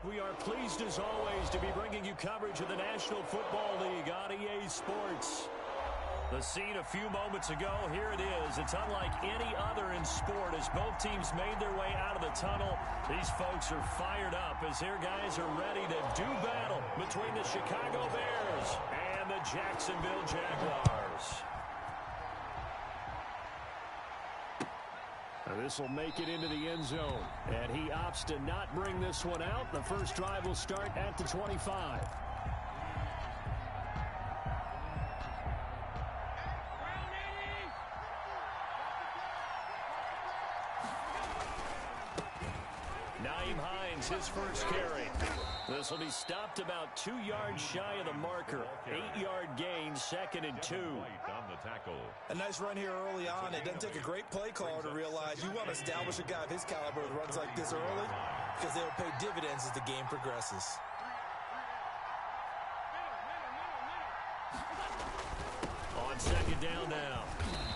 We are pleased as always to be bringing you coverage of the National Football League on EA Sports. The scene a few moments ago, here it is. It's unlike any other in sport as both teams made their way out of the tunnel. These folks are fired up as their guys are ready to do battle between the Chicago Bears and the Jacksonville Jaguars. This will make it into the end zone, and he opts to not bring this one out. The first drive will start at the 25. His first carry. This will be stopped about 2 yards shy of the marker. 8-yard gain, 2nd and 2. A nice run here early on. It doesn't take a great play caller to realize you want to establish a guy of his caliber with runs like this early because they'll pay dividends as the game progresses. On 2nd down now.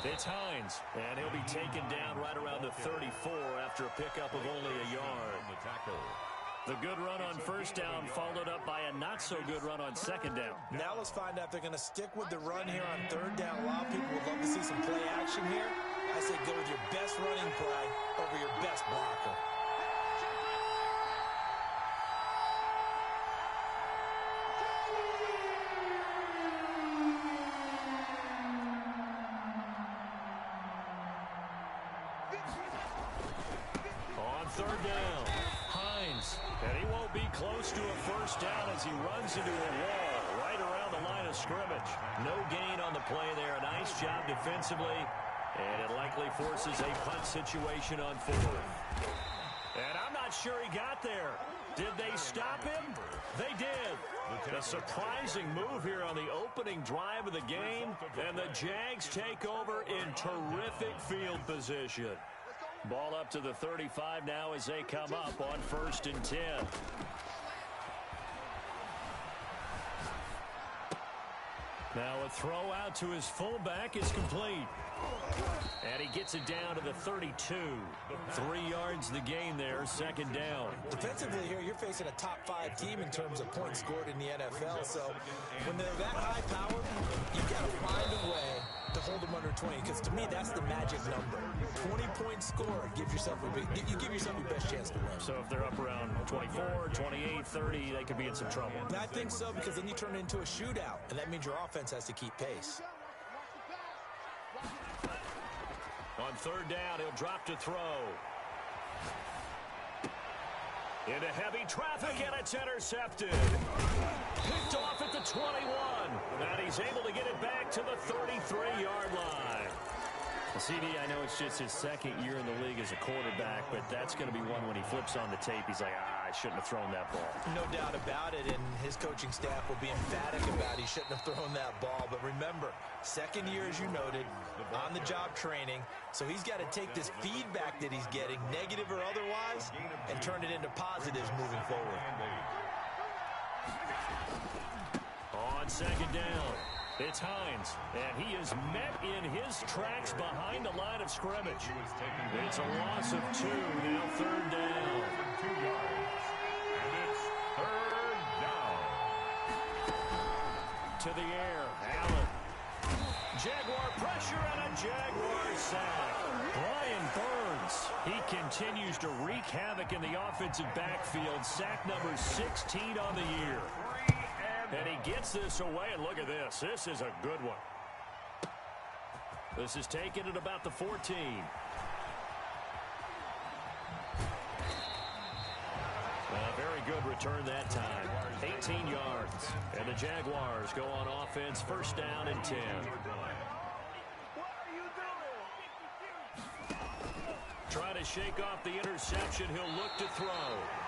It's Hines, and he'll be taken down right around the 34 after a pickup of only a yard. The good run on 1st down followed up by a not-so-good run on 2nd down. Now let's find out if they're going to stick with the run here on 3rd down. A lot of people would love to see some play action here. I say go with your best running play over your best blocker. On 3rd down, Hines, and he won't be close to a 1st down as he runs into a wall right around the line of scrimmage. No gain on the play there. A nice job defensively, and it likely forces a punt situation on 4th. And I'm not sure he got there. Did they stop him? They did. A surprising move here on the opening drive of the game, and the Jags take over in terrific field position. Ball up to the 35 now as they come up on 1st and 10. Now a throw out to his fullback is complete. And he gets it down to the 32. 3 yards the gain there, 2nd down. Defensively here, you're facing a top 5 team in terms of points scored in the NFL. So when they're that high powered, you've got to find a way to hold them under 20, because to me that's the magic number. 20-point score gives yourself you give yourself your best chance to win. So if they're up around 24, 28, 30, they could be in some trouble. I think so, because then you turn it into a shootout, and that means your offense has to keep pace. On 3rd down, he'll drop to throw. Into heavy traffic, and it's intercepted. Picked off at the 21. And he's able to get it back to the 33-yard line. Well, CD, I know it's just his 2nd year in the league as a quarterback, but that's going to be one when he flips on the tape. He's like, I shouldn't have thrown that ball. No doubt about it, and his coaching staff will be emphatic about he shouldn't have thrown that ball. But remember, 2nd year, as you noted, on-the-job training, so he's got to take this feedback that he's getting, negative or otherwise, and turn it into positives moving forward. On 2nd down, it's Hines, and he is met in his tracks behind the line of scrimmage. It's a loss of 2, now 3rd down. 2 yards, and it's 3rd down. To the air, Allen. Jaguar pressure and a Jaguar sack. Brian Burns, he continues to wreak havoc in the offensive backfield. Sack number 16 on the year. And he gets this away, and look at this. This is a good one. This is taken at about the 14. A very good return that time. 18 yards. And the Jaguars go on offense, 1st down and 10. Try to shake off the interception. He'll look to throw.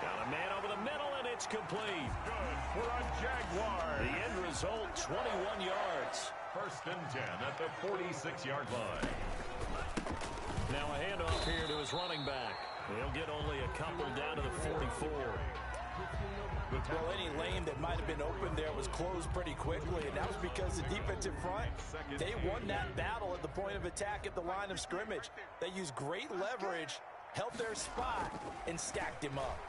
Got a man over the middle, and it's complete. Good for a Jaguar. The end result, 21 yards. 1st and 10 at the 46-yard line. Now a handoff here to his running back. He'll get only a couple down to the 44. Well, any lane that might have been open there was closed pretty quickly, and that was because the defensive front, they won that battle at the point of attack at the line of scrimmage. They used great leverage, held their spot, and stacked him up.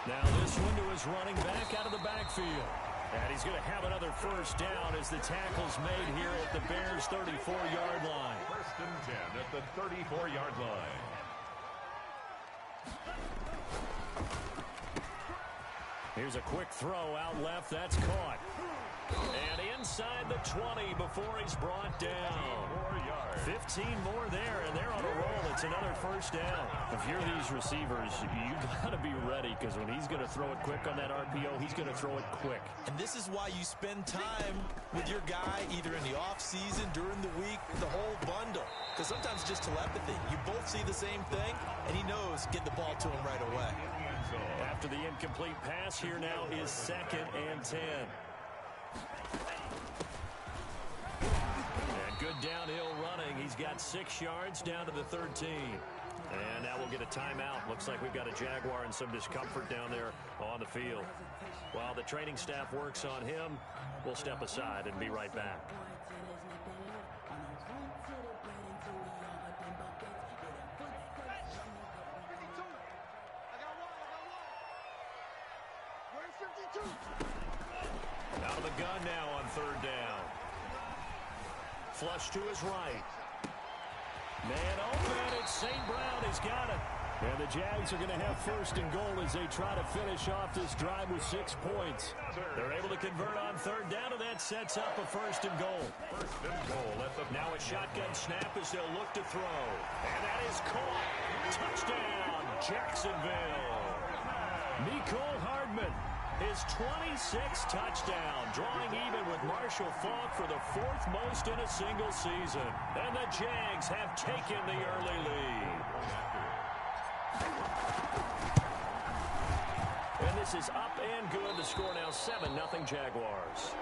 Now this one to his running back out of the backfield. And he's going to have another first down as the tackle's made here at the Bears' 34-yard line. First and 10 at the 34-yard line. Here's a quick throw out left. That's caught. And inside the 20 before he's brought down. 15 more there, and they're on a roll. It's another first down. If you're these receivers, you got to be ready, because when he's going to throw it quick on that RPO, he's going to throw it quick. And this is why you spend time with your guy either in the offseason, during the week, the whole bundle. Because sometimes it's just telepathy. You both see the same thing, and he knows get the ball to him right away. After the incomplete pass, here now is 2nd and 10. And good downhill running. He's got 6 yards down to the 13. And now we'll get a timeout. Looks like we've got a Jaguar and some discomfort down there on the field. While the training staff works on him, we'll step aside and be right back. Out of the gun now on 3rd down. Flush to his right. Man open. It's St. Brown. He's got it. And the Jags are going to have 1st and goal as they try to finish off this drive with 6 points. They're able to convert on 3rd down, and that sets up a 1st and goal. Now a shotgun snap as they'll look to throw. And that is caught. Touchdown, Jacksonville. Mecole Hardman, his 26th touchdown, drawing even with Marshall Faulk for the 4th most in a single season. And the Jags have taken the early lead. And this is up and good. The score now 7-0 Jaguars.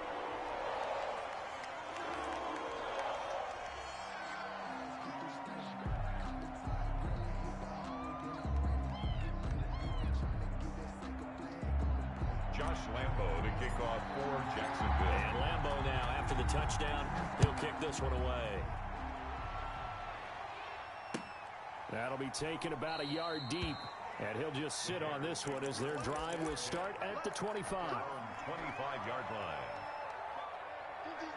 Lambo to kick off for Jacksonville. And Lambo now, after the touchdown, he'll kick this one away. That'll be taken about a yard deep, and he'll just sit on this one as their drive will start at the 25. 25-yard line.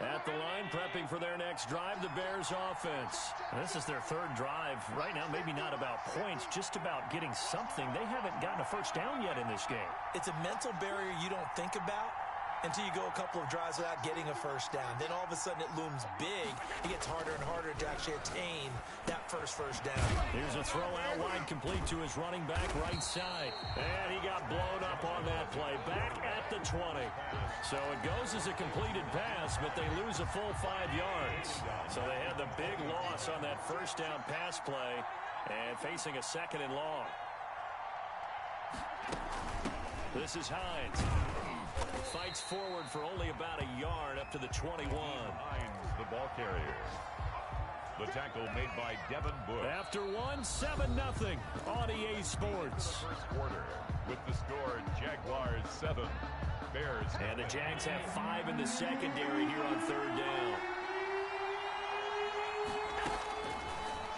At the line, prepping for their next drive, the Bears offense. This is their 3rd drive. Right now, maybe not about points, just about getting something. They haven't gotten a first down yet in this game. It's a mental barrier you don't think about until you go a couple of drives without getting a first down. Then all of a sudden it looms big. It gets harder and harder to actually attain that first down. Here's a throw out wide, complete to his running back right side. And he got blown up on that play. Back at the 20. So it goes as a completed pass, but they lose a full 5 yards. So they had the big loss on that first down pass play and facing a 2nd and long. This is Hines. Fights forward for only about a yard up to the 21. Hines, the ball carrier. The tackle made by Devin Bush. After 7-0 on EA Sports. First quarter with the score Jaguars 7, Bears. And the Jags have 5 in the secondary here on 3rd down.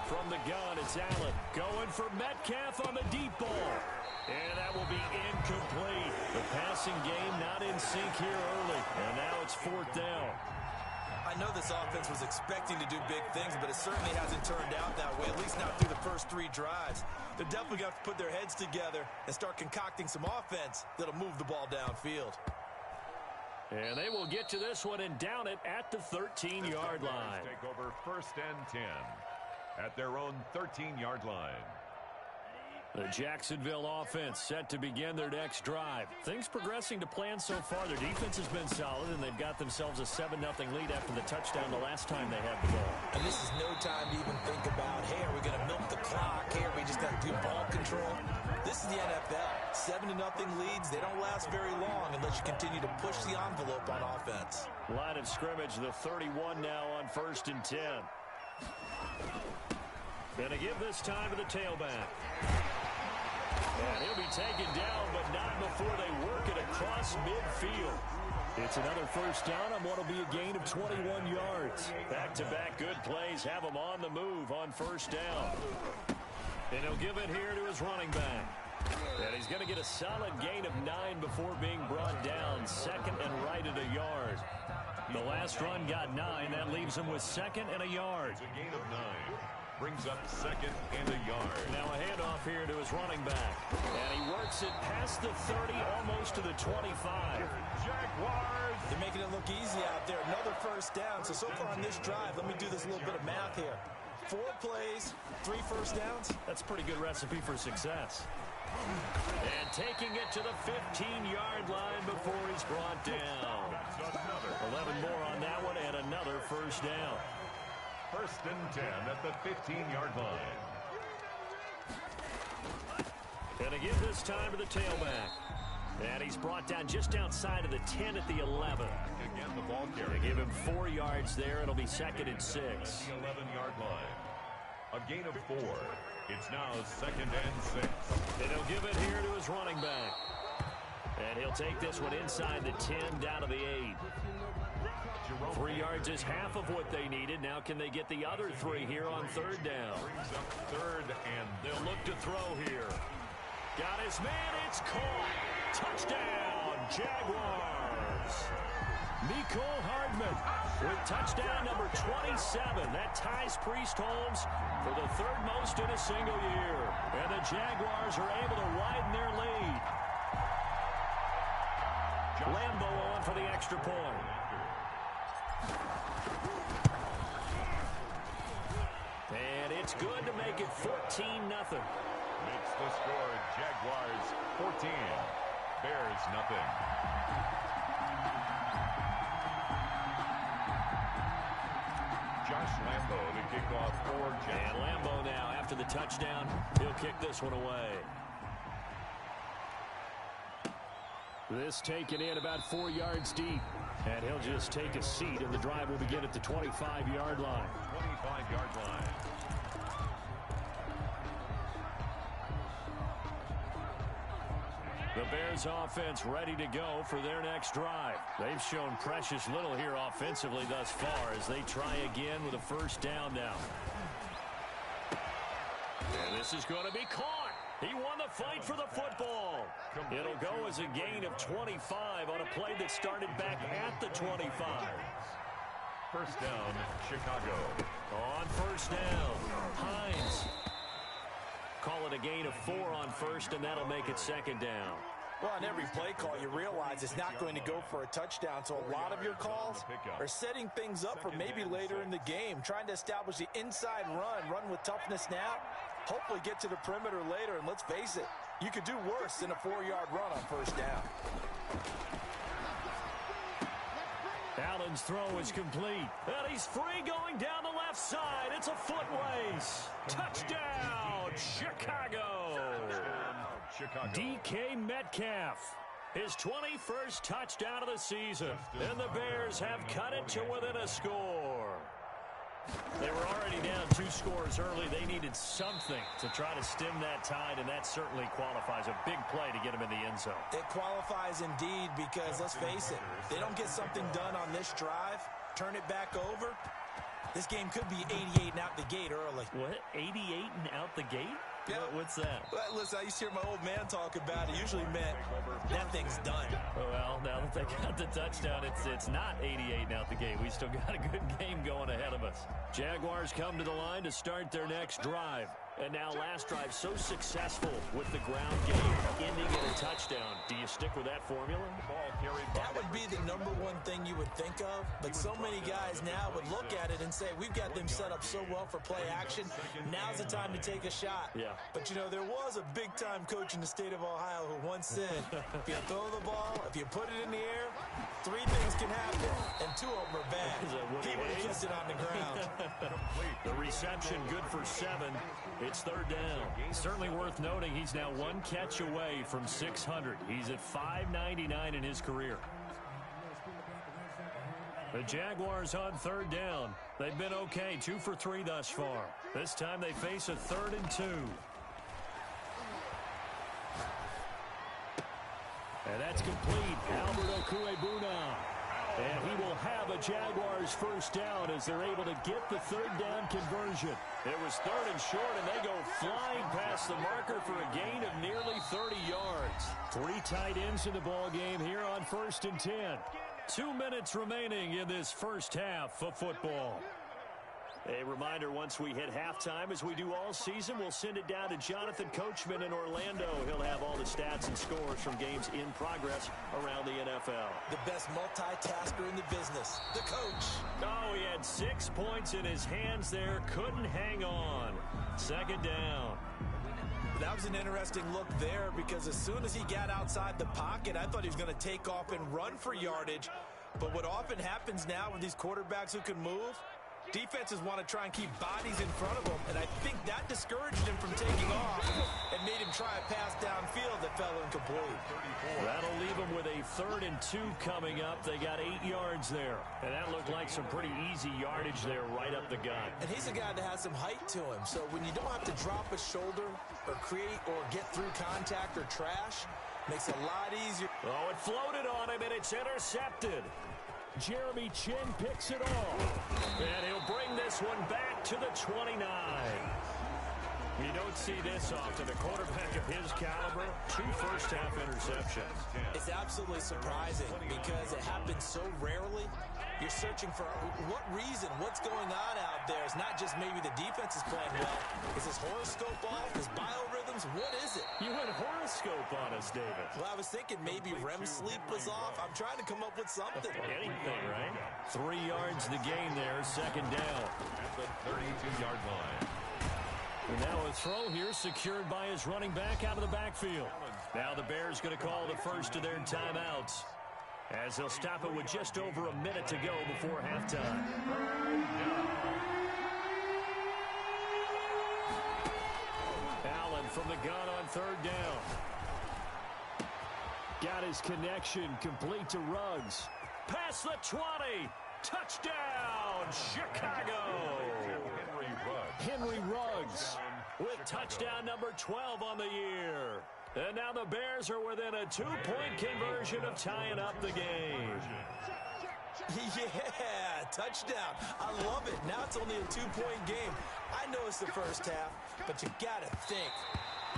From the gun, it's Allen going for Metcalf on the deep ball. And that will be incomplete. The passing game not in sync here early. And now it's 4th down. I know this offense was expecting to do big things, but it certainly hasn't turned out that way, at least not through the first 3 drives. They're definitely going to have to put their heads together and start concocting some offense that'll move the ball downfield. And they will get to this one and down it at the 13-yard line. Take over 1st and 10 at their own 13-yard line. The Jacksonville offense set to begin their next drive. Things progressing to plan so far. Their defense has been solid, and they've got themselves a 7-0 lead after the touchdown the last time they had the ball. And this is no time to even think about, hey, are we going to milk the clock? Hey, are we just going to do ball control? This is the NFL. 7-0 leads, they don't last very long unless you continue to push the envelope on offense. Line of scrimmage, the 31 now on 1st and 10. Going to give this time to the tailback. And he'll be taken down, but not before they work it across midfield. It's another first down on what will be a gain of 21 yards. Back-to-back good plays have him on the move on 1st down. And he'll give it here to his running back. And he's going to get a solid gain of 9 before being brought down. Second and right at a yard. The last run got 9. That leaves him with second and a yard. It's a gain of 9. Brings up second and a yard. Now a handoff here to his running back. And he works it past the 30, almost to the 25. Jaguars. They're making it look easy out there. Another first down. So far on this drive, let me do this little bit of math here. 4 plays, 3 first downs. That's a pretty good recipe for success. And taking it to the 15-yard line before he's brought down. 11 more on that one and another first down. First and 10 at the 15-yard line. And to give this time to the tailback. And he's brought down just outside of the 10 at the 11. Again, the ball carrier. They give him 4 yards there. It'll be second and 6. The 11-yard line. A gain of 4. It's now second and 6. And he'll give it here to his running back. And he'll take this one inside the 10 down to the 8. 3 yards is half of what they needed. Now can they get the other 3 here on third down? Brings up third, and they'll look to throw here. Got his man. It's caught. Touchdown, Jaguars. Miko Hardman with touchdown number 27. That ties Priest Holmes for the 3rd most in a single year. And the Jaguars are able to widen their lead. Lambo on for the extra point. And it's good to make it 14-0. Makes the score Jaguars 14. Bears nothing. Josh Lambo to kick off for Jacksonville. And Lambo now, after the touchdown, he'll kick this one away. This taken in about 4 yards deep. And he'll just take a seat, and the drive will begin at the 25-yard line. 25-yard line. The Bears offense ready to go for their next drive. They've shown precious little here offensively thus far as they try again with a first down now. And this is going to be caught. He won the fight for the football. It'll go as a gain of 25 on a play that started back at the 25. First down, Chicago. On first down, Hines. Call it a gain of 4 on first, and that'll make it second down. Well, on every play call, you realize it's not going to go for a touchdown. So a lot of your calls are setting things up for maybe later in the game, trying to establish the inside run with toughness now. Hopefully get to the perimeter later, and let's face it, you could do worse than a 4-yard run on first down. Allen's throw is complete. And he's free going down the left side. It's a foot race. Touchdown, Chicago. DK Metcalf. His 21st touchdown of the season. And the Bears have cut it to within a score. They were already down 2 scores early. They needed something to try to stem that tide, and that certainly qualifies. A big play to get him in the end zone. It qualifies indeed because, let's face it, they don't get something done on this drive, turn it back over, this game could be 88 and out the gate early. What? 88 and out the gate? Yeah. What's that? Well, listen, I used to hear my old man talk about it. Usually meant that thing's done. Well, now that they got the touchdown, it's not 88 and out the gate. We still got a good game going ahead of us. Jaguars come to the line to start their next drive. And now last drive so successful with the ground game, ending in a touchdown. Do you stick with that formula? That would be the #1 thing you would think of, but so many guys now would look at it and say, we've got them set up so well for play action. Now's the time to take a shot. Yeah. But, you know, there was a big-time coach in the state of Ohio who once said, if you throw the ball, if you put it in the air, 3 things can happen, and 2 of them are bad. He would have kept it on the ground. The reception good for 7. It's third down. Certainly worth noting he's now 1 catch away from 600. He's at 599 in his career. The Jaguars on third down. They've been okay, 2 for 3 thus far. This time they face a 3rd and 2. And that's complete. Albert Okuebuna. And he will have a Jaguars first down as they're able to get the third down conversion. It was third and short, and they go flying past the marker for a gain of nearly 30 yards. 3 tight ends in the ball game here on 1st and 10. 2 minutes remaining in this first half of football. A reminder, once we hit halftime, as we do all season, we'll send it down to Jonathan Coachman in Orlando. He'll have all the stats and scores from games in progress around the NFL. The best multitasker in the business, the coach. Oh, he had 6 points in his hands there. Couldn't hang on. 2nd down. That was an interesting look there because as soon as he got outside the pocket, I thought he was going to take off and run for yardage. But what often happens now with these quarterbacks who can move, defenses want to try and keep bodies in front of them, and I think that discouraged him from taking off and made him try a pass downfield that fell incomplete. That'll leave him with a 3rd and 2 coming up. They got 8 yards there, and that looked like some pretty easy yardage there right up the gut. And he's a guy that has some height to him, so when you don't have to drop a shoulder or create or get through contact or trash, makes it a lot easier. Oh, it floated on him, and it's intercepted. Jeremy Chin picks it off. And he'll bring this one back to the 29. You don't see this often. A quarterback of his caliber, 2 first-half interceptions. It's absolutely surprising because it happens so rarely. You're searching for what reason, what's going on out there. It's not just maybe the defense is playing well. Is his horoscope off? His biorhythms? What is it? You went horoscope on us, David. Well, I was thinking maybe REM sleep was off. I'm trying to come up with something. Anything, right? 3 yards the gain there, 2nd down. At the 32-yard line. And now a throw here secured by his running back out of the backfield. Now the Bears going to call the first of their timeouts, as they'll stop it with just over a minute to go before halftime. Allen from the gun on 3rd down. Got his connection complete to Ruggs. Past the 20. Touchdown, Chicago. Henry Ruggs with touchdown number 12 on the year. And now the Bears are within a 2-point conversion of tying up the game. Yeah, touchdown. I love it. Now it's only a 2-point game. I know it's the first half, but you got to think.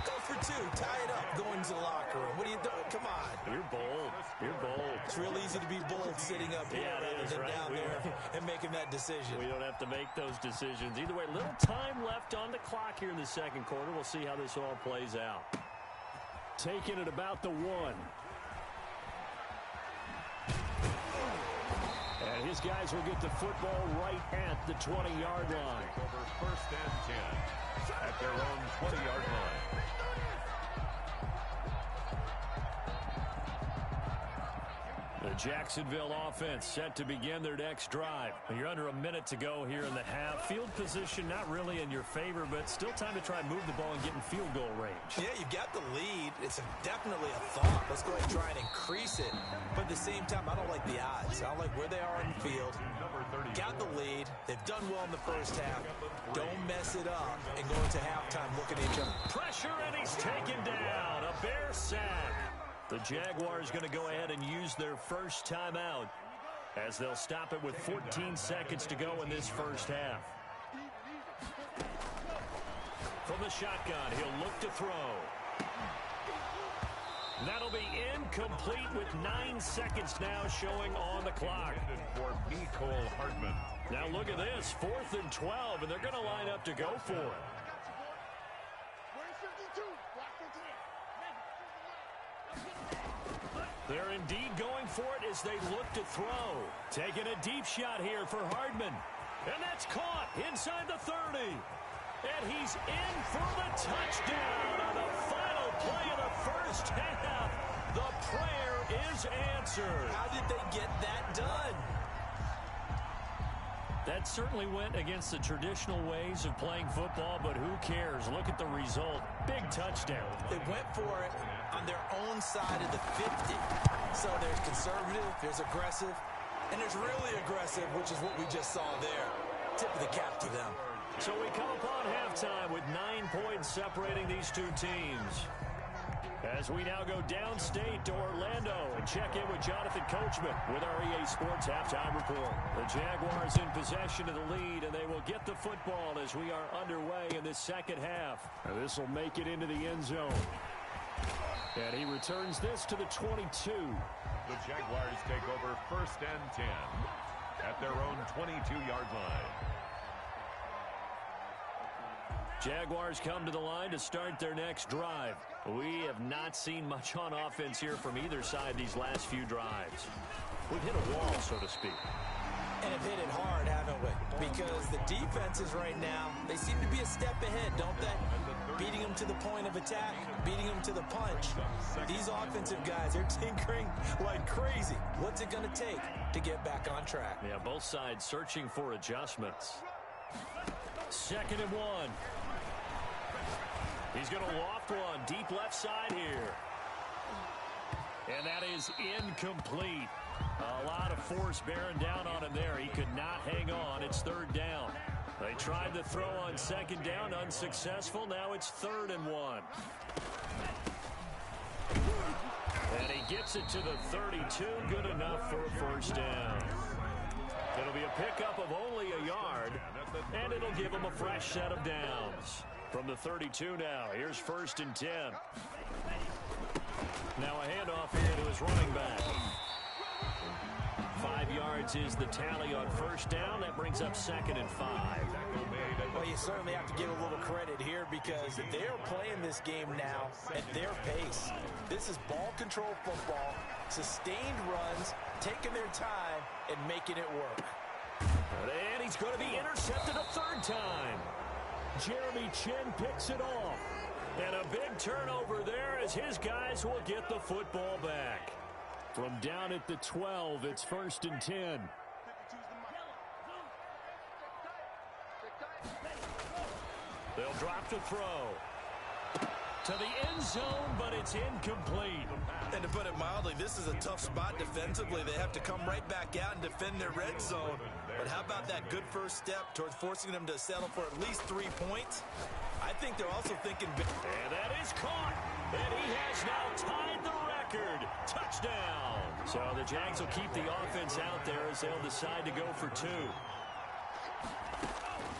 Go for 2. Tie it up. Go into the locker room. What are you doing? Come on. You're bold. You're bold. It's real easy to be bold sitting up here rather than down there and making that decision. We don't have to make those decisions. Either way, little time left on the clock here in the 2nd quarter. We'll see how this all plays out. Taking it about the 1. And his guys will get the football right at the 20-yard line. Over 1st and 10 at their own 20-yard line. The Jacksonville offense set to begin their next drive. You're under a minute to go here in the half. Field position not really in your favor, but still time to try and move the ball and get in field goal range. Yeah, you've got the lead. It's definitely a thought. Let's go ahead and try and increase it. But at the same time, I don't like the odds. I don't like where they are on the field. Got the lead. They've done well in the first half. Don't mess it up and go into halftime looking at each other. Pressure, and he's taken down. A Bear sack. The Jaguars going to go ahead and use their first timeout as they'll stop it with 14 seconds to go in this first half. From the shotgun, he'll look to throw. That'll be incomplete with 9 seconds now showing on the clock. For Mecole Hardman. Now look at this, 4th and 12, and they're going to line up to go for it. They're indeed going for it as they look to throw. Taking a deep shot here for Hardman. And that's caught inside the 30. And he's in for the touchdown on the final play of the first half. The prayer is answered. How did they get that done? That certainly went against the traditional ways of playing football, but who cares? Look at the result. Big touchdown. They went for it on their own side of the 50. So there's conservative, there's aggressive, and there's really aggressive, which is what we just saw there. Tip of the cap to them. So we come upon halftime with 9 points separating these two teams. As we now go downstate to Orlando and check in with Jonathan Coachman with our EA Sports Halftime Report. The Jaguars in possession of the lead, and they will get the football as we are underway in this second half. This will make it into the end zone. And he returns this to the 22. The Jaguars take over 1st and 10 at their own 22-yard line. Jaguars come to the line to start their next drive. We have not seen much on offense here from either side these last few drives. We've hit a wall, so to speak. And have hit it hard, haven't we? Because the defenses right now, they seem to be a step ahead, don't they? Beating them to the point of attack, beating them to the punch. These offensive guys, they're tinkering like crazy. What's it going to take to get back on track? Yeah, both sides searching for adjustments. 2nd and 1. He's going to loft one deep left side here. And that is incomplete. A lot of force bearing down on him there. He could not hang on. It's 3rd down. They tried to throw on 2nd down, unsuccessful. Now it's 3rd and 1. And he gets it to the 32. Good enough for a 1st down. It'll be a pickup of only a yard, and it'll give him a fresh set of downs. From the 32 now, here's 1st and 10. Now a handoff here to his running back. 5 yards is the tally on 1st down. That brings up 2nd and 5. Well, you certainly have to give a little credit here because they're playing this game now at their pace. This is ball control football, sustained runs, taking their time, and making it work. And he's going to be intercepted a 3rd time. Jeremy Chin picks it off. And a big turnover there as his guys will get the football back. From down at the 12, it's 1st and 10. They'll drop to throw. To the end zone, but it's incomplete. And to put it mildly, this is a tough spot defensively. They have to come right back out and defend their red zone. But how about that good first step towards forcing them to settle for at least 3 points? I think they're also thinking... And that is caught. And he has now tied the record. Touchdown. So the Jags will keep the offense out there as they'll decide to go for 2.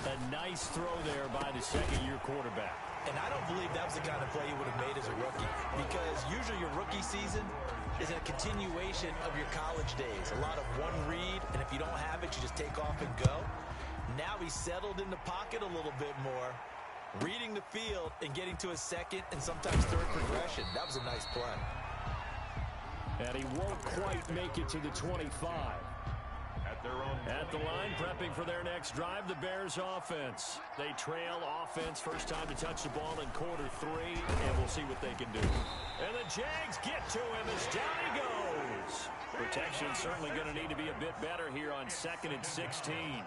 A nice throw there by the second-year quarterback. And I don't believe that was the kind of play you would have made as a rookie. Because usually your rookie season is a continuation of your college days. A lot of one read, and if you don't have it, you just take off and go. Now he's settled in the pocket a little bit more, reading the field and getting to his 2nd and sometimes 3rd progression. That was a nice play. And he won't quite make it to the 25. At the line, prepping for their next drive, the Bears offense. They trail offense, first time to touch the ball in quarter 3, and we'll see what they can do. And the Jags get to him as down he goes. Protection certainly going to need to be a bit better here on 2nd and 16.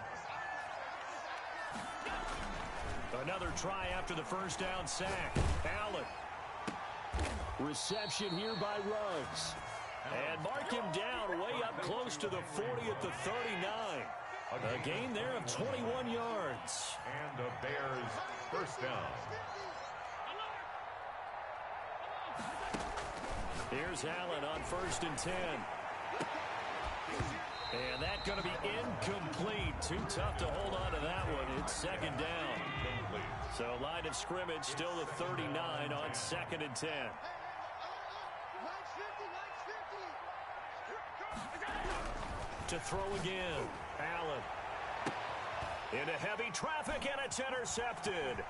Another try after the 1st down sack. Allen. Reception here by Ruggs. And mark him down way up close to the 40 at the 39. A gain there of 21 yards. And the Bears 1st down. Here's Allen on 1st and 10. And that's going to be incomplete. Too tough to hold on to that one. It's 2nd down. So line of scrimmage still the 39 on 2nd and 10. To throw again. Allen. Into heavy traffic, and it's intercepted.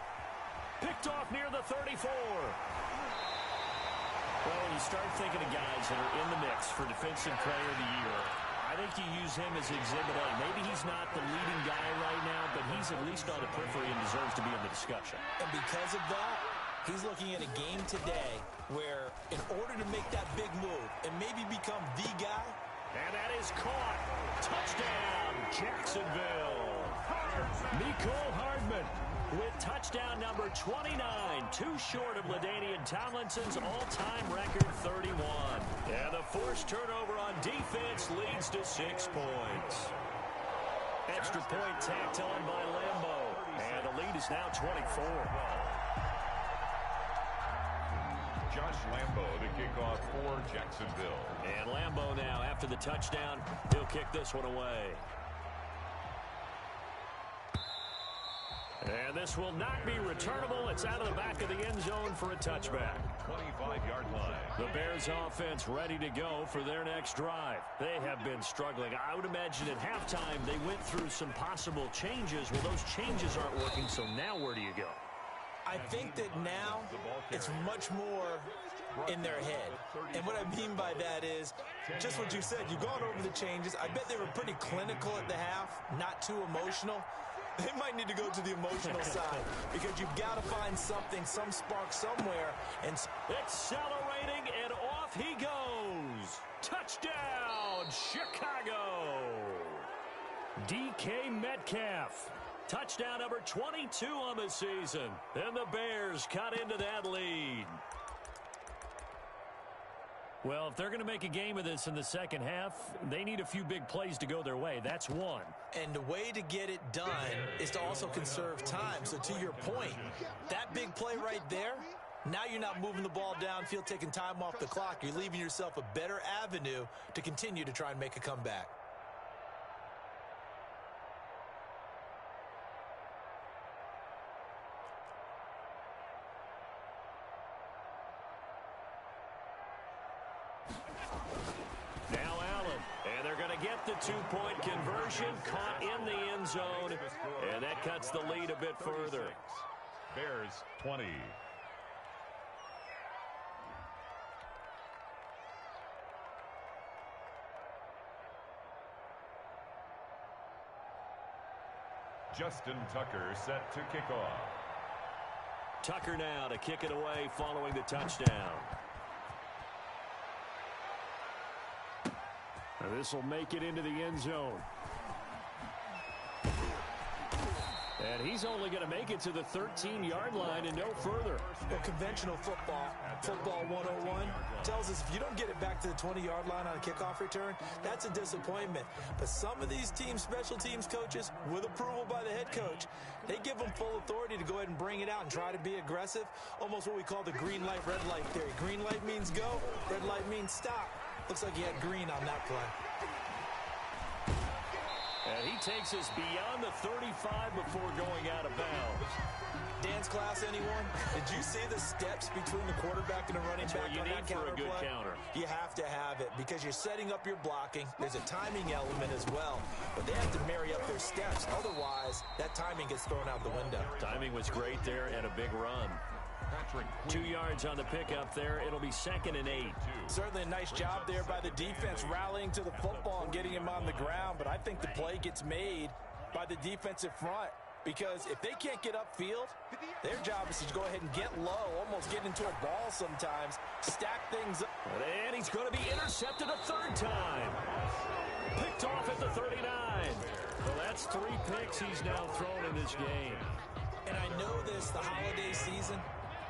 Picked off near the 34. Well, when you start thinking of guys that are in the mix for Defensive Player of the Year, I think you use him as Exhibit A. Maybe he's not the leading guy right now, but he's at least on the periphery and deserves to be in the discussion. And because of that, he's looking at a game today where in order to make that big move and maybe become the guy. And that is caught. Touchdown, Jacksonville. Mecole Hardman with touchdown number 29, too short of LaDainian Tomlinson's all-time record 31. And the forced turnover on defense leads to 6 points. Extra point tacked on by Lambo. And the lead is now 24. Josh Lambo to kick off for Jacksonville. And Lambo now, after the touchdown, he'll kick this one away. And this will not be returnable. It's out of the back of the end zone for a touchback. 25-yard line. The Bears offense ready to go for their next drive. They have been struggling. I would imagine at halftime they went through some possible changes. Well, those changes aren't working, so now where do you go? I think that now it's much more in their head. And what I mean by that is just what you said. You've gone over the changes. I bet they were pretty clinical at the half, not too emotional. They might need to go to the emotional side because you've got to find something, some spark somewhere. And accelerating, and off he goes. Touchdown, Chicago. DK Metcalf. Touchdown number 22 on the season. And the Bears cut into that lead. Well, if they're going to make a game of this in the second half, they need a few big plays to go their way. That's one. And the way to get it done is to also conserve time. So to your point, that big play right there, now you're not moving the ball downfield, taking time off the clock. You're leaving yourself a better avenue to continue to try and make a comeback. Now Allen, and they're going to get the two-point conversion, caught in the end zone, and that cuts the lead a bit further. Bears 20. Justin Tucker set to kick off. Tucker now to kick it away following the touchdown. This will make it into the end zone. And he's only going to make it to the 13-yard line and no further. Well, conventional football 101, tells us if you don't get it back to the 20-yard line on a kickoff return, that's a disappointment. But some of these team special teams coaches, with approval by the head coach, they give them full authority to go ahead and bring it out and try to be aggressive, almost what we call the green light, red light theory. Green light means go, red light means stop. Looks like he had green on that play. And he takes us beyond the 35 before going out of bounds. Dance class, anyone? Did you see the steps between the quarterback and the running back you on need that for counter a good play? counter. You have to have it because you're setting up your blocking. There's a timing element as well. But they have to marry up their steps. Otherwise, that timing gets thrown out the window. Timing was great there and a big run. 2 yards on the pickup there. It'll be 2nd and 8. Certainly a nice job there by the defense rallying to the football and getting him on the ground. But I think the play gets made by the defensive front. Because if they can't get upfield, their job is to go ahead and get low, almost get into a ball sometimes, stack things up. And he's going to be intercepted a third time. Picked off at the 39. Well, that's 3 picks he's now thrown in this game. And I know this, the holiday season,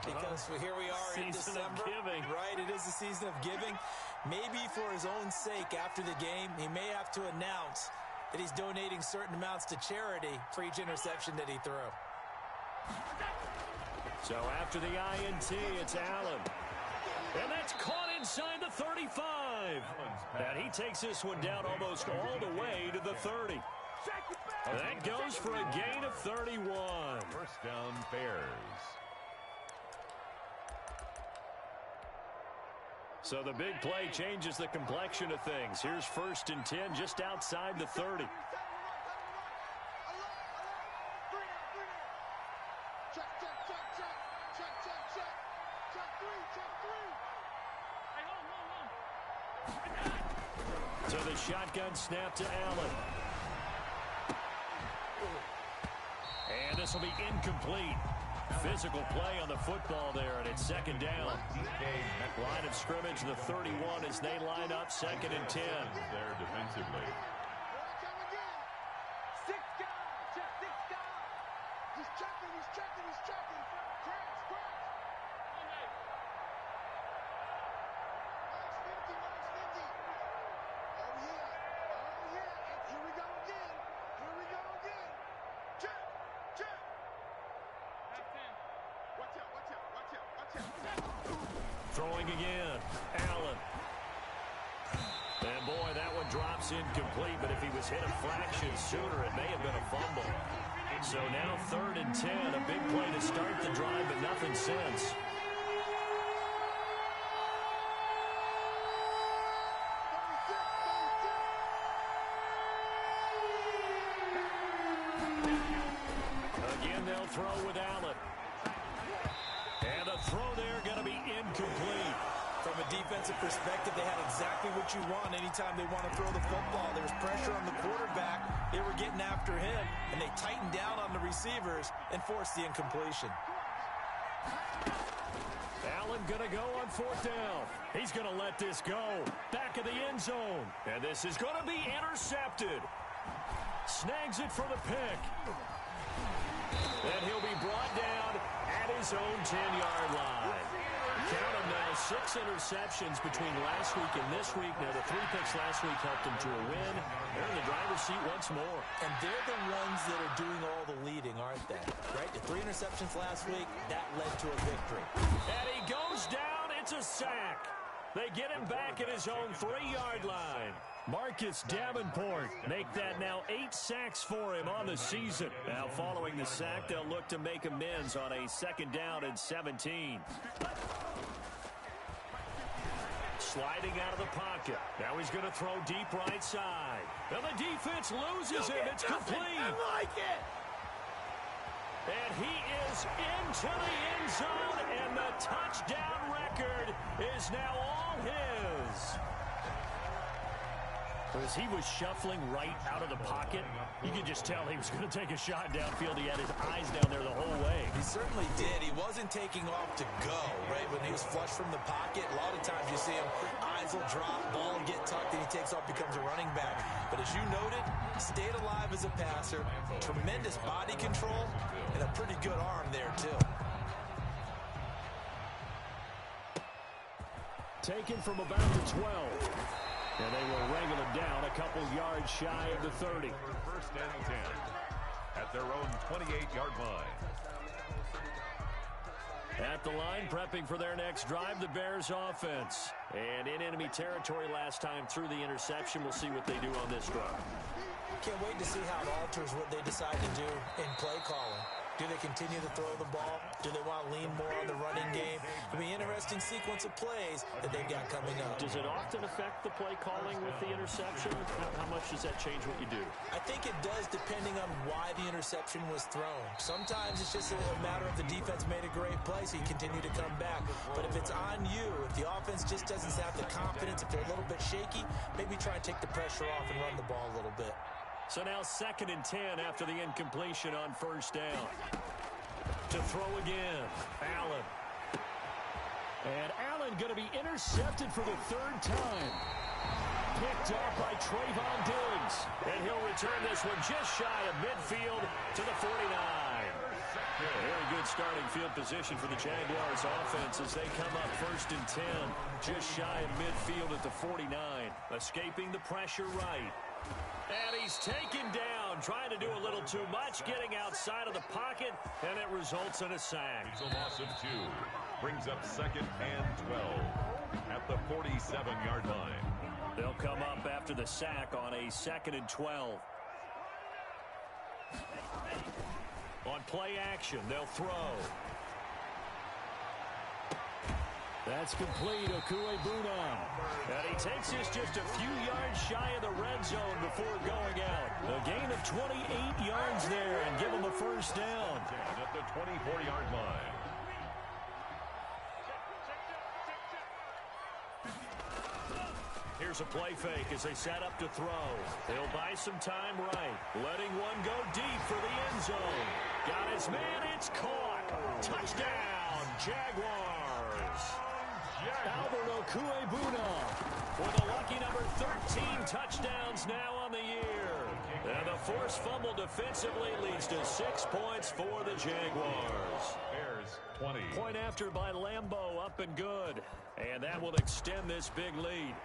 because here we are in December. Season of giving. Right, it is the season of giving. Maybe for his own sake after the game, he may have to announce that he's donating certain amounts to charity for each interception that he threw. So after the INT, it's Allen. And that's caught inside the 35. And he takes this one down almost all the way to the 30. That goes for a gain of 31. First down, Bears. So the big play changes the complexion of things. Here's 1st and 10 just outside the 30. So the shotgun snap to Allen. And this will be incomplete. Physical play on the football there, and it's 2nd down. Line of scrimmage, the 31 as they line up, 2nd and 10. There defensively. Throwing again. Allen. And boy, that one drops incomplete, but if he was hit a fraction sooner, it may have been a fumble. So now 3rd and 10, a big play to start the drive, but nothing since. Again, they'll throw with Allen. And a throw there going to be incomplete. From a defensive perspective, they had exactly what you want anytime they want to throw the football. There was pressure on the quarterback. They were getting after him, and they tightened down on the receivers and forced the incompletion. Allen going to go on 4th down. He's going to let this go. Back of the end zone. And this is going to be intercepted. Snags it for the pick. And he'll be brought down at his own 10-yard line. Count them now, 6 interceptions between last week and this week. Now, the 3 picks last week helped him to a win. They're in the driver's seat once more. And they're the ones that are doing all the leading, aren't they? Right? The 3 interceptions last week, that led to a victory. And he goes down. It's a sack. They get him back at his own 3-yard line. Marcus Davenport make that now 8 sacks for him on the season. Now following the sack, they'll look to make amends on a 2nd down and 17. Sliding out of the pocket. Now he's going to throw deep right side. And the defense loses him. It's complete. I like it. And he is into the end zone, and the touchdown record is now all his. As he was shuffling right out of the pocket, you could just tell he was going to take a shot downfield. He had his eyes down there the whole way. He certainly did. He wasn't taking off to go, right? When he was flush from the pocket, a lot of times you see him, eyes will drop, ball will get tucked, and he takes off, becomes a running back. But as you noted, stayed alive as a passer, tremendous body control, and a pretty good arm there, too. Taken from about the 12. And they will wrangle him down a couple yards shy of the 30. 1st and 10 at their own 28-yard line. At the line, prepping for their next drive, the Bears offense. And in enemy territory last time through the interception. We'll see what they do on this drive. Can't wait to see how it alters what they decide to do in play calling. Do they continue to throw the ball? Do they want to lean more on the running game? It'll be an interesting sequence of plays that they've got coming up. Does it often affect the play calling with the interception? How much does that change what you do? I think it does, depending on why the interception was thrown. Sometimes it's just a matter of the defense made a great play, so you continue to come back. But if it's on you, if the offense just doesn't have the confidence, if they're a little bit shaky, maybe try and take the pressure off and run the ball a little bit. So now 2nd and 10 after the incompletion on 1st down. To throw again, Allen. And Allen going to be intercepted for the 3rd time. Picked up by Trayvon Diggs. And he'll return this one just shy of midfield to the 49. Very good starting field position for the Jaguars offense as they come up 1st and 10. Just shy of midfield at the 49. Escaping the pressure right. And he's taken down, trying to do a little too much, getting outside of the pocket, and it results in a sack. It's a loss of 2. Brings up 2nd and 12 at the 47-yard line. They'll come up after the sack on a 2nd and 12. On play action, they'll throw. That's complete, Okuebuna. And he takes this just a few yards shy of the red zone before going out. A gain of 28 yards there and give him a 1st down. At the 24-yard line. Here's a play fake as they set up to throw. They'll buy some time right. Letting one go deep for the end zone. Got his man, it's caught. Touchdown, Jaguars. Albert Okuebuna with a lucky number 13 touchdowns now on the year. And the forced fumble defensively leads to 6 points for the Jaguars. Bears 20. Point after by Lambeau, up and good. And that will extend this big lead.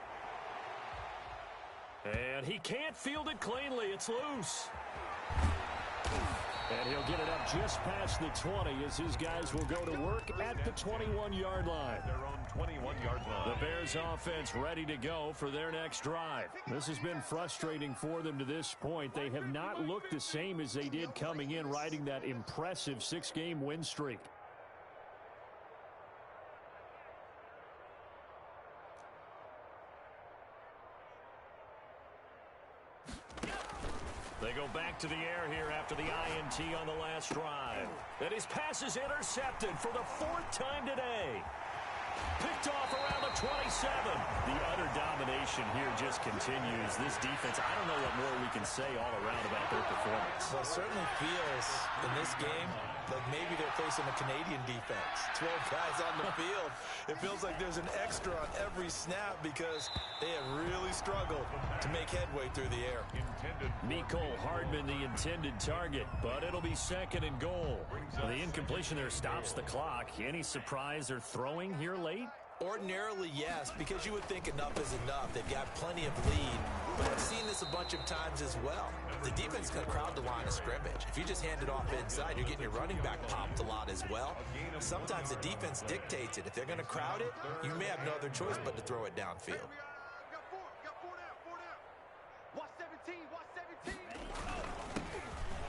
And he can't field it cleanly. It's loose. And he'll get it up just past the 20 as his guys will go to work at the 21-yard line. Their own 21-yard line. The Bears offense ready to go for their next drive. This has been frustrating for them to this point. They have not looked the same as they did coming in, riding that impressive 6-game win streak. They go back to the air here after the INT on the last drive. And his pass is intercepted for the 4th time today. Picked off around the 27. The utter domination here just continues. This defense, I don't know what more we can say all around about their performance. Well, it certainly feels in this game like maybe they're facing a Canadian defense. 12 guys on the field. It feels like there's an extra on every snap because they have really struggled to make headway through the air. Mecole Hardman, the intended target, but it'll be 2nd and goal. The incompletion there stops the clock. Any surprise they're throwing here late? Ordinarily, yes, because you would think enough is enough. They've got plenty of lead, but I've seen this a bunch of times as well. The defense is going to crowd the line of scrimmage. If you just hand it off inside, you're getting your running back popped a lot as well. Sometimes the defense dictates it. If they're going to crowd it, you may have no other choice but to throw it downfield.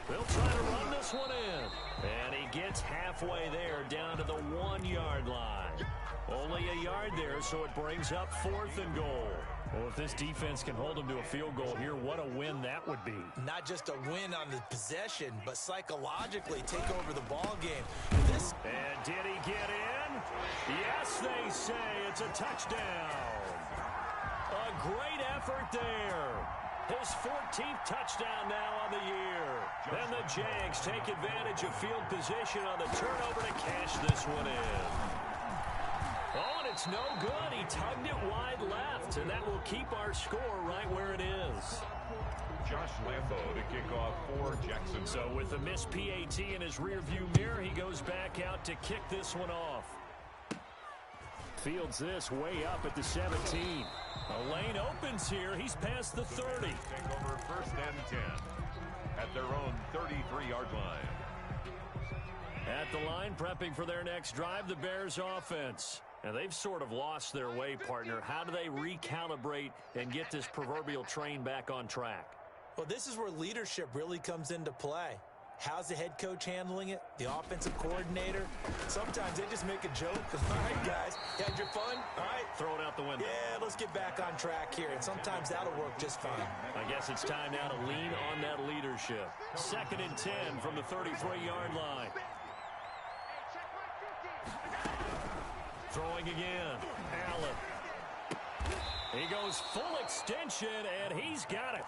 They'll try to run this one in. And he gets halfway there down to the 1-yard line. Only a yard there, so it brings up 4th and goal. Well, if this defense can hold them to a field goal here, what a win that would be. Not just a win on the possession, but psychologically take over the ball game. And did he get in? Yes, they say it's a touchdown. A great effort there. His 14th touchdown now on the year. Then the Jags take advantage of field position on the turnover to cash this one in. Oh, and it's no good. He tugged it wide left, and that will keep our score right where it is. Josh Lambo to kick off for Jackson. So with the missed PAT in his rearview mirror, he goes back out to kick this one off. Fields this way up at the 17. A lane opens here. He's past the 30. Take over 1st and 10 at their own 33-yard line. At the line, prepping for their next drive, the Bears offense. And they've sort of lost their way, partner. How do they recalibrate and get this proverbial train back on track? Well, this is where leadership really comes into play. How's the head coach handling it? The offensive coordinator? Sometimes they just make a joke. All right, guys, you had your fun? All right. Throw it out the window. Yeah, let's get back on track here. And sometimes that'll work just fine. I guess it's time now to lean on that leadership. 2nd and 10 from the 33-yard line. Throwing again. Allen. He goes full extension, and he's got it.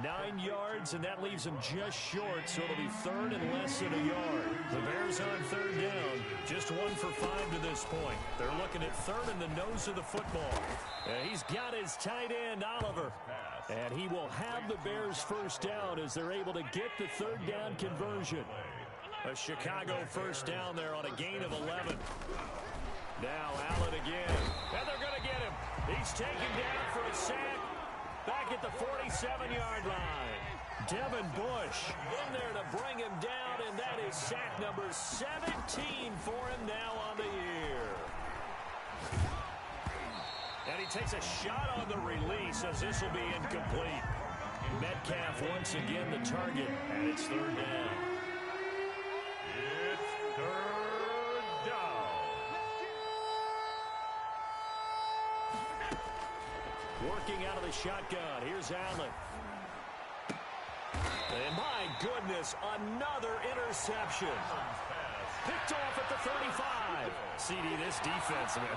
9 yards, and that leaves him just short, so it'll be 3rd and less than a yard. The Bears on 3rd down, just 1 for 5 to this point. They're looking at 3rd in the nose of the football. And he's got his tight end, Oliver. And he will have the Bears 1st down as they're able to get the 3rd down conversion. A Chicago 1st down there on a gain of 11. Now Allen again. And they're going to get him. He's taken down for a sack. Back at the 47-yard line. Devin Bush in there to bring him down, and that is sack number 17 for him now on the year. And he takes a shot on the release as this will be incomplete. Metcalf once again the target, and it's 3rd down. It's 3rd down. Working out of the shotgun. Here's Allen. And my goodness, another interception. Picked off at the 35. CD, this defense, man,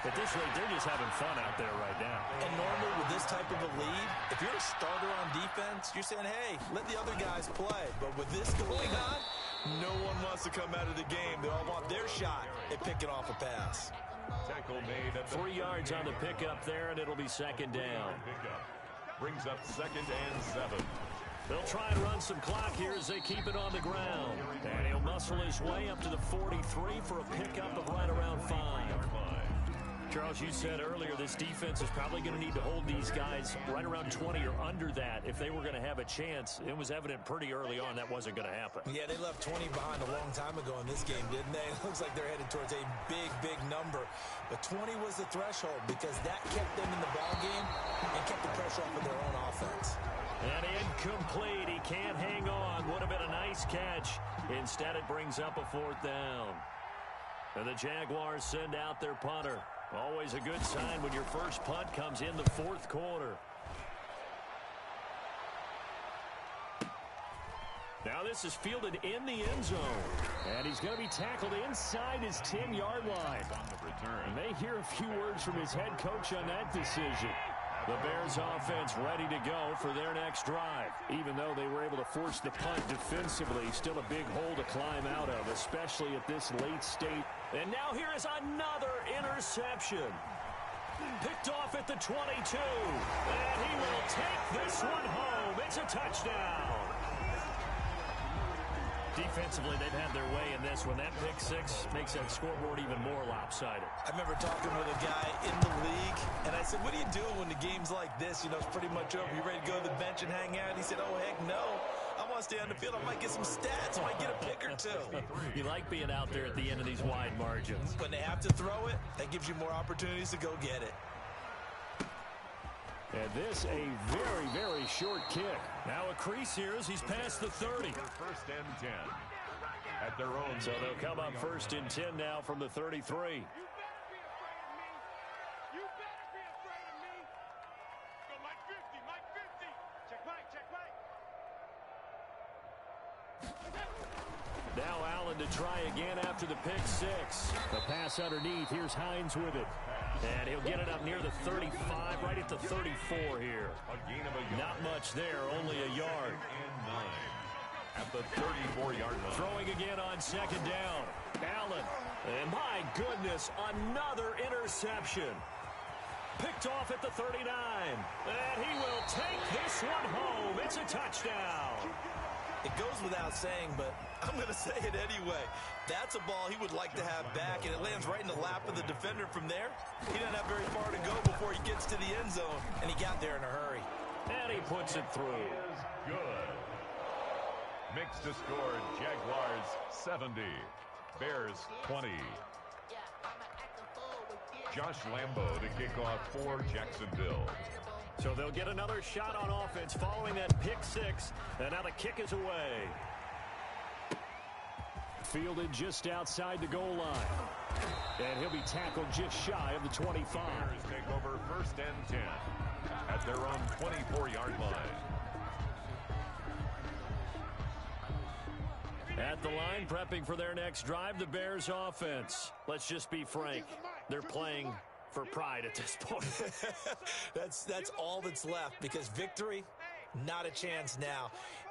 at this rate, they're just having fun out there right now. And normally with this type of a lead, if you're a starter on defense, you're saying, hey, let the other guys play. But with this going on, no one wants to come out of the game. They all want their shot at picking off a pass. Tackle made at 3 yards on the pickup there, and it'll be 2nd down. Brings up 2nd and 7. They'll try and run some clock here as they keep it on the ground. And he'll muscle his way up to the 43 for a pickup of right around 5. Charles, you said earlier this defense is probably going to need to hold these guys right around 20 or under that if they were going to have a chance. It was evident pretty early on that wasn't going to happen. Yeah, they left 20 behind a long time ago in this game, didn't they? It looks like they're headed towards a big, big number. But 20 was the threshold because that kept them in the ball game and kept the pressure off of their own offense. And incomplete. He can't hang on. Would have been a nice catch. Instead, it brings up a 4th down. And the Jaguars send out their punter. Always a good sign when your first punt comes in the 4th quarter. Now this is fielded in the end zone. And he's going to be tackled inside his 10-yard line. On the return. And they hear a few words from his head coach on that decision. The Bears offense ready to go for their next drive. Even though they were able to force the punt defensively, still a big hole to climb out of, especially at this late state. And now here is another interception. Picked off at the 22. And he will take this one home. It's a touchdown. Defensively, they've had their way in this one. That pick six makes that scoreboard even more lopsided. I remember talking with a guy in the league, and I said, what do you do when the game's like this? You know, it's pretty much over. You ready to go to the bench and hang out? He said, oh, heck no. I want to stay on the field. I might get some stats. I might get a pick or two. You like being out there at the end of these wide margins. When they have to throw it, that gives you more opportunities to go get it. And this a very, very short kick. Now a crease here as he's past the 30. First and 10 at their own. So they'll come up first and 10 now from the 33. Now Allen to try again after the pick six. The pass underneath. Here's Hines with it. And he'll get it up near the 35, right at the 34 here. Not much there, only a yard. At the 34-yard line. Throwing again on second down. Allen. And my goodness, another interception. Picked off at the 39. And he will take this one home. It's a touchdown. It goes without saying, but I'm going to say it anyway. That's a ball he would like to have back, and it lands right in the lap of the defender from there. He doesn't have very far to go before he gets to the end zone, and he got there in a hurry. And he puts it through. Is good. Mixed to score, Jaguars 70, Bears 20. Josh Lambo to kick off for Jacksonville. So they'll get another shot on offense following that pick six. And now the kick is away. Fielded just outside the goal line. And he'll be tackled just shy of the 25. Bears take over first and 10 at their own 24-yard line. At the line, prepping for their next drive, the Bears offense. Let's just be frank. They're playing for pride at this point. That's all that's left, because victory, not a chance now.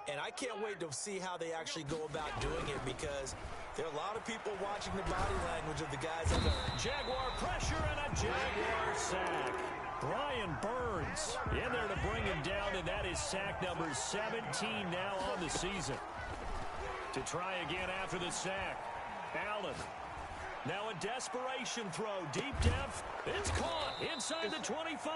And I can't wait to see how they actually go about doing it, because there are a lot of people watching the body language of the guys on the Jaguar pressure and a Jaguar sack. Brian Burns in there to bring him down, and that is sack number 17 now on the season. To try again after the sack. Allen. Now a desperation throw, deep depth. It's caught inside the 25.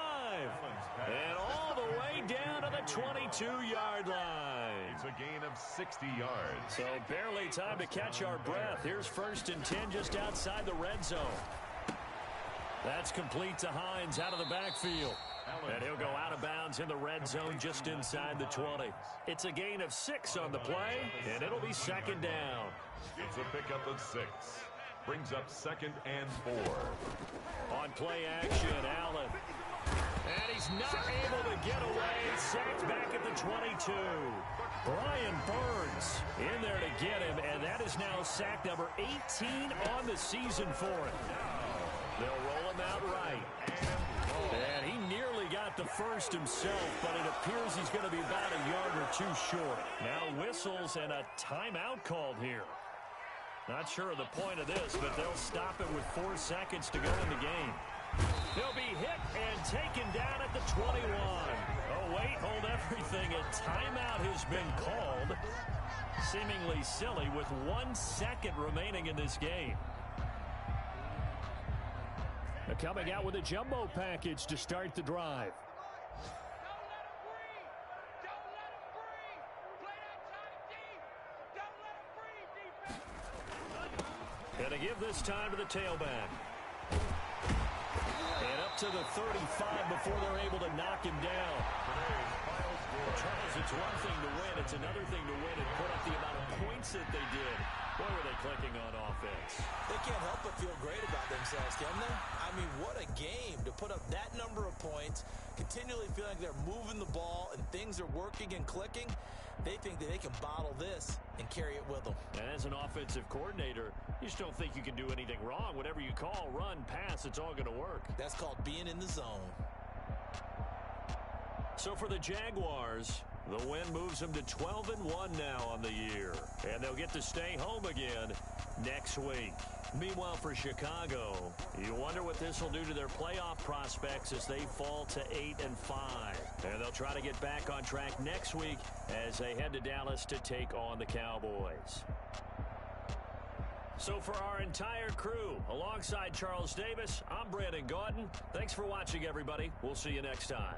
And all the way down to the 22-yard line. It's a gain of 60 yards. So barely time to catch our breath. Here's first and 10 just outside the red zone. That's complete to Hines out of the backfield. And he'll go out of bounds in the red zone just inside the 20. It's a gain of 6 on the play, and it'll be second down. It's a pickup of 6. Brings up second and 4. On play action, Allen. And he's not able to get away. Sacked back at the 22. Brian Burns in there to get him, and that is now sack number 18 on the season for him. They'll roll him out right. And he nearly got the first himself, but it appears he's going to be about a yard or two short. Now whistles and a timeout called here. Not sure of the point of this, but they'll stop it with 4 seconds to go in the game. He'll be hit and taken down at the 21. Oh, wait, hold everything. A timeout has been called. Seemingly silly with 1 second remaining in this game. A Coming out with a jumbo package to start the drive. And to give this time to the tailback. And up to the 35 before they're able to knock him down. Charles, it's one thing to win. It's another thing to win and put up the amount of points that they did. Boy, were they clicking on offense. They can't help but feel great about themselves, can they? I mean, what a game to put up that number of points, continually feeling like they're moving the ball and things are working and clicking. They think that they can bottle this and carry it with them. And as an offensive coordinator, you just don't think you can do anything wrong. Whatever you call, run, pass, it's all going to work. That's called being in the zone. So for the Jaguars, the win moves them to 12-1 now on the year. And they'll get to stay home again next week. Meanwhile, for Chicago, you wonder what this will do to their playoff prospects as they fall to 8-5. And they'll try to get back on track next week as they head to Dallas to take on the Cowboys. So for our entire crew, alongside Charles Davis, I'm Brandon Gaudin. Thanks for watching, everybody. We'll see you next time.